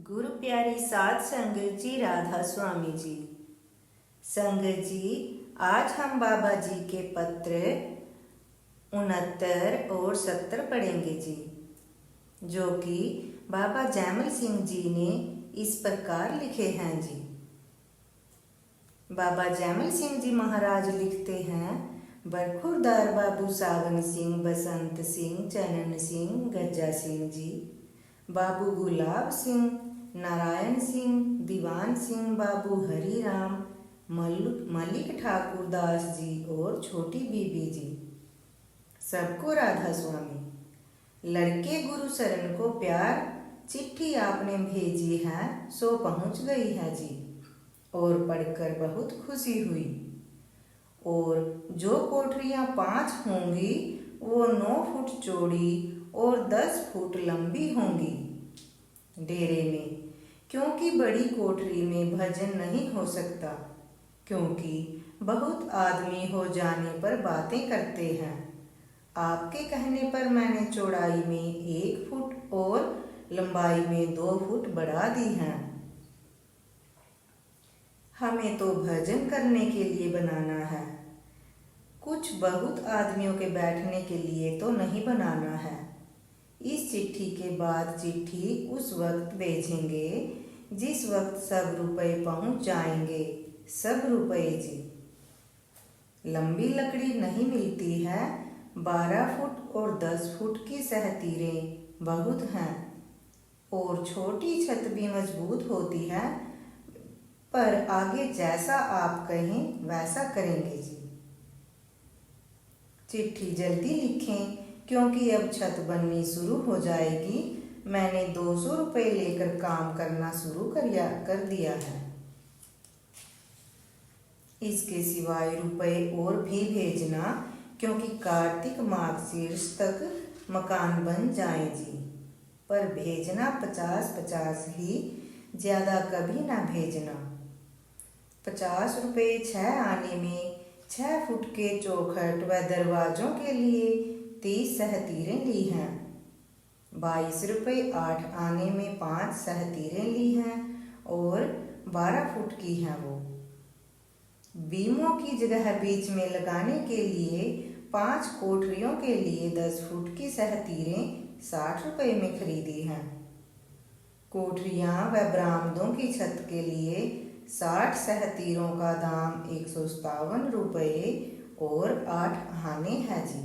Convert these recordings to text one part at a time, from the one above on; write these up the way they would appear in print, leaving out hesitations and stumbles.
गुरु प्यारी साध संगत जी, राधा स्वामी जी। संगत जी, आज हम बाबा जी के पत्र 69 और 70 पढ़ेंगे जी, जो कि बाबा जैमल सिंह जी ने इस प्रकार लिखे हैं जी। बाबा जैमल सिंह जी महाराज लिखते हैं, बरखुरदार बाबू सावन सिंह, बसंत सिंह, चनन सिंह, गज्जा सिंह जी, बाबू गुलाब सिंह, नारायण सिंह, दीवान सिंह, बाबू हरी राम, मलिक ठाकुर दास जी और छोटी बीबी जी, सबको राधा स्वामी। लड़के गुरु शरण को प्यार, चिट्ठी आपने भेजी है सो पहुंच गई है जी, और पढ़कर बहुत खुशी हुई। और जो कोठरियां 5 होंगी वो 9 फुट चौड़ी और 10 फुट लंबी होंगी डेरे में, क्योंकि बड़ी कोठरी में भजन नहीं हो सकता, क्योंकि बहुत आदमी हो जाने पर बातें करते हैं। आपके कहने पर मैंने चौड़ाई में 1 फुट और लंबाई में 2 फुट बढ़ा दी है। हमें तो भजन करने के लिए बनाना है, कुछ बहुत आदमियों के बैठने के लिए तो नहीं बनाना है। इस चिट्ठी के बाद चिट्ठी उस वक्त भेजेंगे जिस वक्त सब रुपए पहुंच जाएंगे, सब रुपए जी। लंबी लकड़ी नहीं मिलती है, 12 फुट और 10 फुट की सहतीरें बहुत हैं, और छोटी छत भी मजबूत होती है, पर आगे जैसा आप कहें वैसा करेंगे जी। चिट्ठी जल्दी लिखें, क्योंकि अब छत बननी शुरू हो जाएगी। मैंने 200 रुपये लेकर काम करना शुरू कर दिया है। इसके सिवाय रुपए और भी भेजना, क्योंकि कार्तिक मार्गशीर्ष तक मकान बन जाए जी। पर भेजना 50-50 ही, ज़्यादा कभी ना भेजना। 50 रुपये 6 आने में 6 फुट के चौखट व दरवाजों के लिए 30 सहतीरें ली हैं। 22 रुपये 8 आने में 5 सहतीरें ली हैं और 12 फुट की हैं वो। बीमों की जगह बीच में लगाने के लिए 5 कोठरियों के लिए 10 फुट की सहतीरें 60 रुपये में खरीदी हैं। कोठरियाँ व बरामदों की छत के लिए 60 सहतीरों का दाम 157 रुपये और 8 आने हैं जी।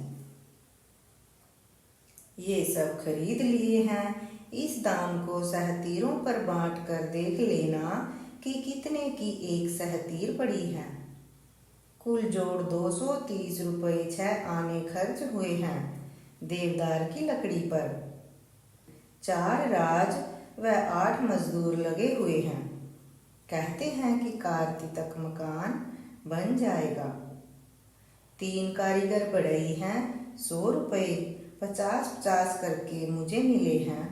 ये सब खरीद लिए हैं। इस दाम को सहतीरों पर बांट कर देख लेना कि कितने की एक सहतीर पड़ी है। कुल जोड़ 230 रुपये 6 आने खर्च हुए हैं देवदार की लकड़ी पर। 4 राज व 8 मजदूर लगे हुए हैं। कहते हैं कि कार्तिक तक मकान बन जाएगा। 3 कारीगर बढ़ई हैं। 100 रुपये 50-50 करके मुझे मिले हैं।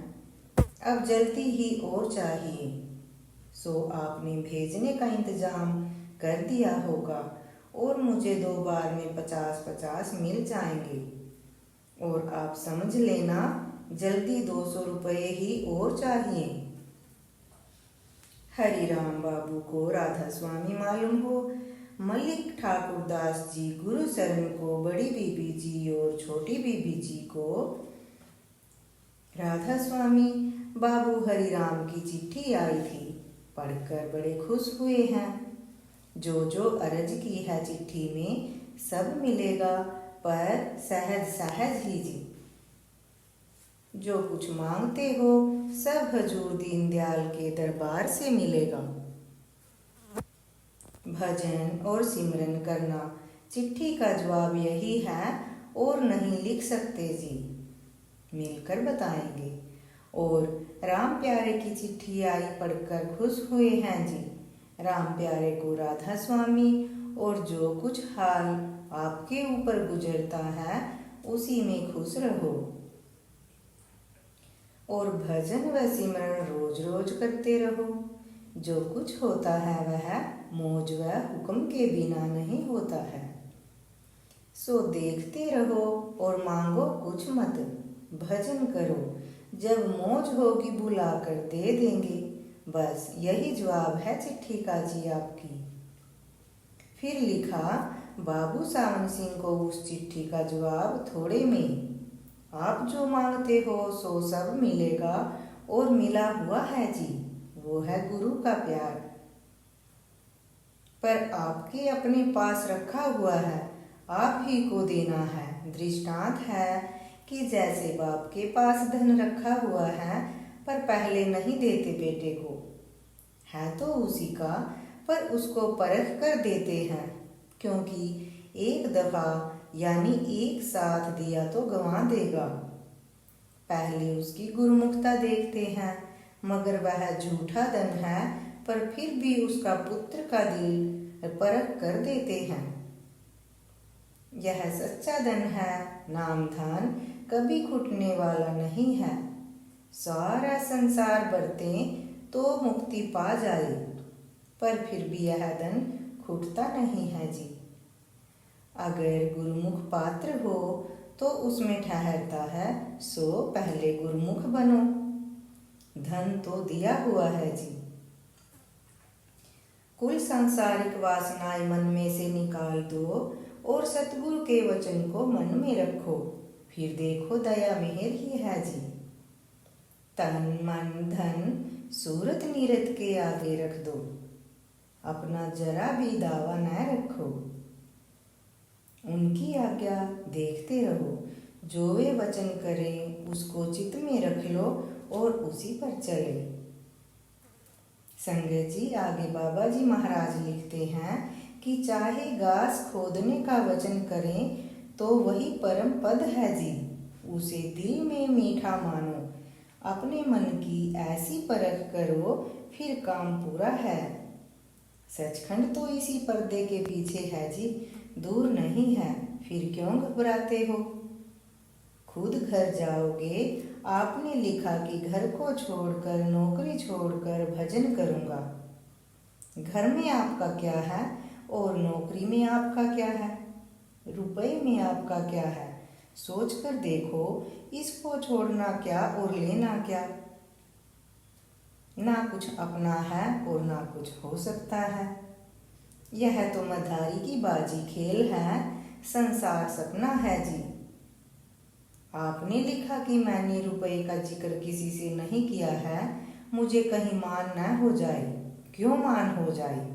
अब जल्दी ही और चाहिए, सो आपने भेजने का इंतजाम कर दिया होगा, और मुझे 2 बार में 50-50 मिल जाएंगे। और आप समझ लेना, जल्दी 200 रुपये ही और चाहिए। हरी राम बाबू को राधा स्वामी मालूम हो, मलिक ठाकुर दास जी गुरु शरण को, बड़ी बीबी जी और छोटी बीबी जी को राधा स्वामी। बाबू हरी राम की चिट्ठी आई थी, पढ़कर बड़े खुश हुए हैं। जो अर्ज की है चिट्ठी में सब मिलेगा, पर सहज सहज ही जी। जो कुछ मांगते हो सब हजूर दीनदयाल के दरबार से मिलेगा। भजन और सिमरन करना, चिट्ठी का जवाब यही है, और नहीं लिख सकते जी, मिलकर बताएंगे। और राम प्यारे की चिट्ठी आई, पढ़कर खुश हुए हैं जी। राम प्यारे को राधा स्वामी, और जो कुछ हाल आपके ऊपर गुजरता है उसी में खुश रहो। और भजन व सिमरन रोज रोज करते रहो। जो कुछ होता है वह मौज व हुक्म के बिना नहीं होता है। सो देखते रहो और मांगो कुछ मत, भजन करो, जब मौज होगी बुला कर दे देंगे। बस यही जवाब है चिट्ठी का जी आपकी। फिर लिखा, बाबू सावन सिंह को उस चिट्ठी का जवाब थोड़े में। आप जो मांगते हो सो सब मिलेगा, और मिला हुआ है जी, वो है गुरु का प्यार। पर आपके अपने पास रखा हुआ है, आप ही को देना है। दृष्टांत है कि जैसे बाप के पास धन रखा हुआ है, पर पहले नहीं देते बेटे को, है तो उसी का, पर उसको परख कर देते हैं, क्योंकि एक दफा यानी एक साथ दिया तो गंवा देगा। पहले उसकी गुरुमुखता देखते हैं, मगर वह झूठा धन है, पर फिर भी उसका पुत्र का दिल परख कर देते हैं। यह सच्चा धन है, नाम धन कभी घुटने वाला नहीं है। सारा संसार बरते तो मुक्ति पा जाए, पर फिर भी यह धन घुटता नहीं है जी। अगर गुरुमुख पात्र हो तो उसमें ठहरता है, सो पहले गुरुमुख बनो। धन तो दिया हुआ है जी। कुल सांसारिक वासनाएं मन में से निकाल दो और सतगुरु के वचन को मन में रखो, फिर देखो दया मेहर ही है जी। तन मन धन सूरत नीरत के आगे रख दो, अपना जरा भी दावा न रखो। उनकी आज्ञा देखते रहो, जो वे वचन करें उसको चित्त में रख लो और उसी पर चले। संगत जी, आगे बाबा जी महाराज लिखते हैं कि चाहे घास खोदने का वचन करें तो वही परम पद है जी। उसे दिल में मीठा मानो, अपने मन की ऐसी परख करो, फिर काम पूरा है। सचखंड तो इसी पर्दे के पीछे है जी, दूर नहीं है, फिर क्यों घबराते हो। खुद घर जाओगे, आपने लिखा कि घर को छोड़कर नौकरी छोड़कर भजन करूँगा। घर में आपका क्या है और नौकरी में आपका क्या है, रुपए में आपका क्या है, सोच कर देखो। इसको छोड़ना क्या और लेना क्या। ना कुछ अपना है और ना कुछ हो सकता है। यह तो मधारी की बाजी खेल है, संसार सपना है जी। आपने लिखा कि मैंने रुपए का जिक्र किसी से नहीं किया है, मुझे कहीं मान न हो जाए। क्यों मान हो जाए,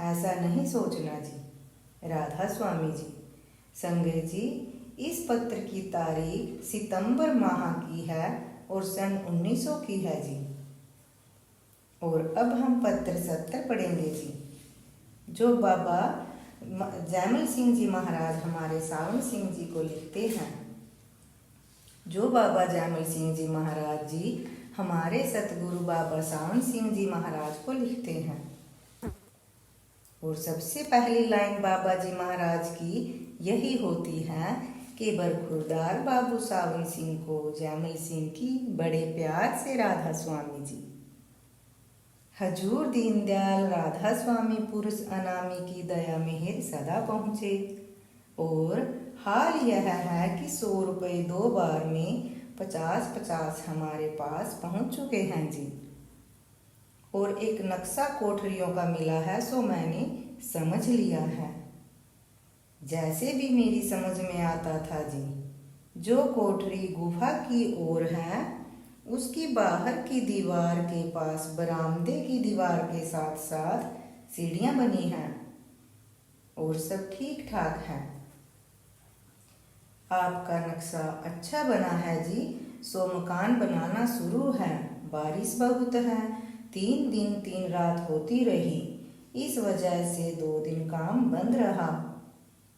ऐसा नहीं सोचना जी। राधा स्वामी जी। संगत जी, इस पत्र की तारीख सितंबर माह की है और सन 1900 की है जी। और अब हम पत्र 70 पढ़ेंगे जी, जो बाबा जैमल सिंह जी महाराज हमारे सावन सिंह जी को लिखते हैं। जो बाबा जैमल सिंह जी महाराज जी हमारे सतगुरु बाबा सावन सिंह जी महाराज को लिखते हैं। और सबसे पहली लाइन बाबा जी महाराज की यही होती है कि बरखुरदार बाबू सावन सिंह को जैमल सिंह की बड़े प्यार से राधा स्वामी जी। हजूर दीनदयाल राधा स्वामी पुरुष अनामी की दया मेहर सदा पहुँचे। और हाल यह है कि 100 रुपये 2 बार में 50-50 हमारे पास पहुँच चुके हैं जी। और एक नक्शा कोठरियों का मिला है, सो मैंने समझ लिया है, जैसे भी मेरी समझ में आता था जी। जो कोठरी गुफा की ओर है, उसकी बाहर की दीवार के पास बरामदे की दीवार के साथ साथ सीढ़ियाँ बनी हैं और सब ठीक ठाक है। आपका नक्शा अच्छा बना है जी, सो मकान बनाना शुरू है। बारिश बहुत है, 3 दिन 3 रात होती रही, इस वजह से 2 दिन काम बंद रहा।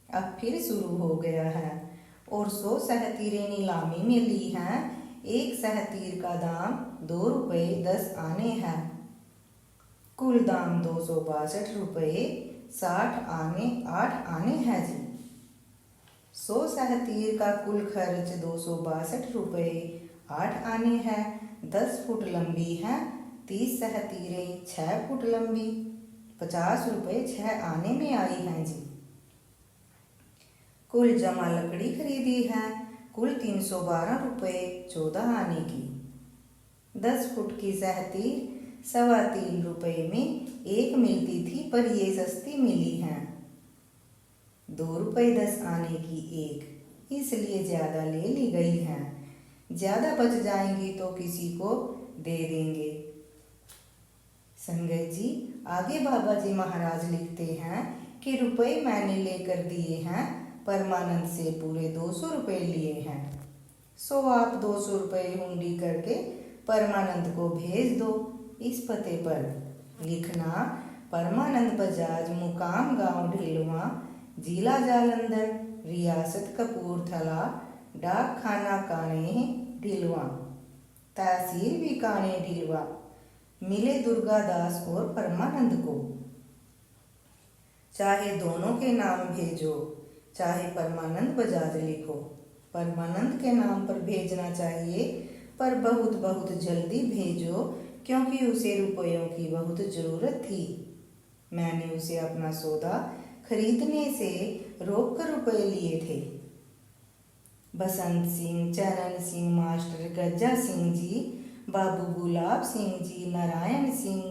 अब फिर शुरू हो गया है और 100 सहतीरें नीलामी में ली हैं। एक सहतीर का दाम 2 रुपये 10 आने हैं। कुल दाम 262 रुपये 60 आने 8 आने हैं जी। 100 सहतीर का कुल खर्च 262 रुपये 8 आने हैं। 10 फुट लंबी है, 30 सहतीरें 6 फुट लंबी, 50 रुपये 6 आने में आई हैं जी। कुल जमा लकड़ी खरीदी है, कुल 312 रुपये 14 आने की। 10 फुट की सहतीर 3.25 रुपये में एक मिलती थी, पर ये सस्ती मिली हैं 2.10 आने की एक, इसलिए ज़्यादा ले ली गई हैं। ज़्यादा बच जाएंगी तो किसी को दे देंगे। संगत जी, आगे बाबा जी महाराज लिखते हैं कि रुपए मैंने लेकर दिए हैं, परमानंद से पूरे 200 रुपये लिए हैं। सो आप 200 रुपये हुंडी करके परमानंद को भेज दो। इस पते पर लिखना, परमानंद बजाज, मुकाम गांव ढिलवा, जिला जालंधर, रियासत कपूरथला, डाक खाना काने ढिलवा, तहसील भी काने ढिलवा। मिले दुर्गादास और परमानंद को। चाहे दोनों के नाम भेजो, चाहे परमानंद बजाज लिखो। परमानंद के नाम पर भेजना चाहिए, पर बहुत बहुत जल्दी भेजो, क्योंकि उसे रुपयों की बहुत ज़रूरत थी। मैंने उसे अपना सौदा खरीदने से रोक कर रुपये लिए थे। बसंत सिंह, चरण सिंह मास्टर, गज्जा सिंह जी, बाबू गुलाब सिंह जी, नारायण सिंह,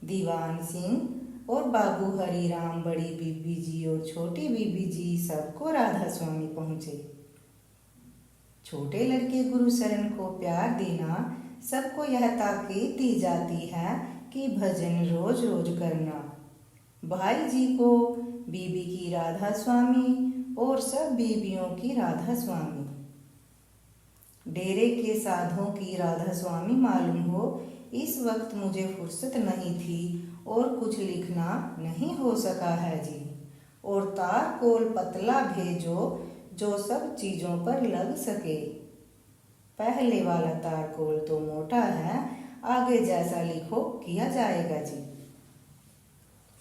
दीवान सिंह और बाबू हरिराम, बड़ी बीबी जी और छोटी बीबी जी, सबको राधा स्वामी पहुँचे। छोटे लड़के गुरु शरण को प्यार देना, सबको यह ताकीद दी जाती है कि भजन रोज रोज करना। भाई जी को बीबी की राधा स्वामी और सब बीबियों की राधा स्वामी। डेरे के साधुओं की राधा स्वामी मालूम हो। इस वक्त मुझे फुर्सत नहीं थी और कुछ लिखना नहीं हो सका है जी। और तारकोल पतला भेजो, जो सब चीज़ों पर लग सके। पहले वाला तारकोल तो मोटा है, आगे जैसा लिखो किया जाएगा जी।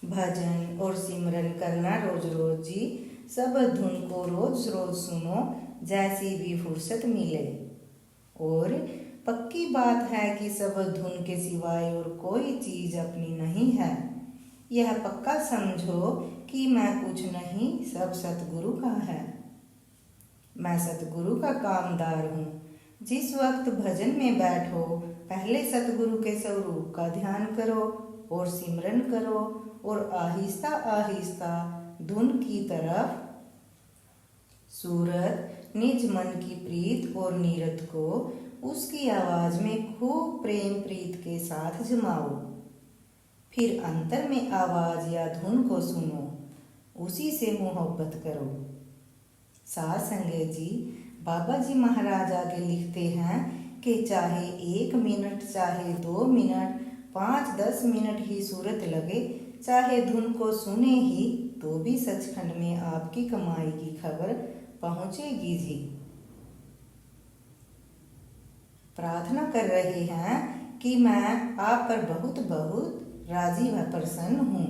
भजन और सिमरन करना रोज रोज जी। सब धुन को रोज रोज सुनो, जैसी भी फुर्सत मिले। और पक्की बात है कि सब धुन के सिवाय और कोई चीज़ अपनी नहीं है। यह पक्का समझो कि मैं कुछ नहीं, सब सतगुरु का है। मैं सतगुरु का कामदार हूँ। जिस वक्त भजन में बैठो, पहले सतगुरु के स्वरूप का ध्यान करो और सिमरन करो, और आहिस्ता आहिस्ता धुन की तरफ सूरत निज मन की प्रीत और नीरत को उसकी आवाज में खूब प्रेम प्रीत के साथ जमाओ। फिर अंतर में आवाज या धुन को सुनो, उसी से मोहब्बत करो। साध संगत जी, बाबा जी महाराज आगे लिखते हैं कि चाहे 1 मिनट, चाहे 2 मिनट, 5-10 मिनट ही सूरत लगे, चाहे धुन को सुने ही, तो भी सचखंड में आपकी कमाई की खबर पहुंचेगी जी। प्रार्थना कर रहे हैं कि मैं आप पर बहुत बहुत राजी व प्रसन्न हूँ।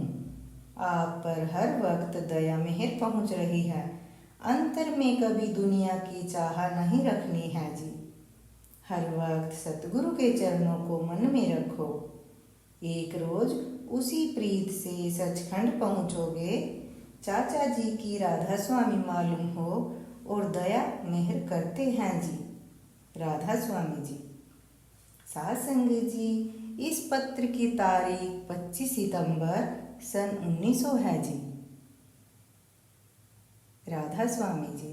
आप पर हर वक्त दया मेहर पहुँच रही है। अंतर में कभी दुनिया की चाह नहीं रखनी है जी। हर वक्त सतगुरु के चरणों को मन में रखो। एक रोज उसी प्रीत से सचखंड पहुँचोगे। चाचा जी की राधा स्वामी मालूम हो और दया मेहर करते हैं जी। राधा स्वामी जी। साध संगत जी, इस पत्र की तारीख 25 सितंबर सन 1900 है जी। राधा स्वामी जी।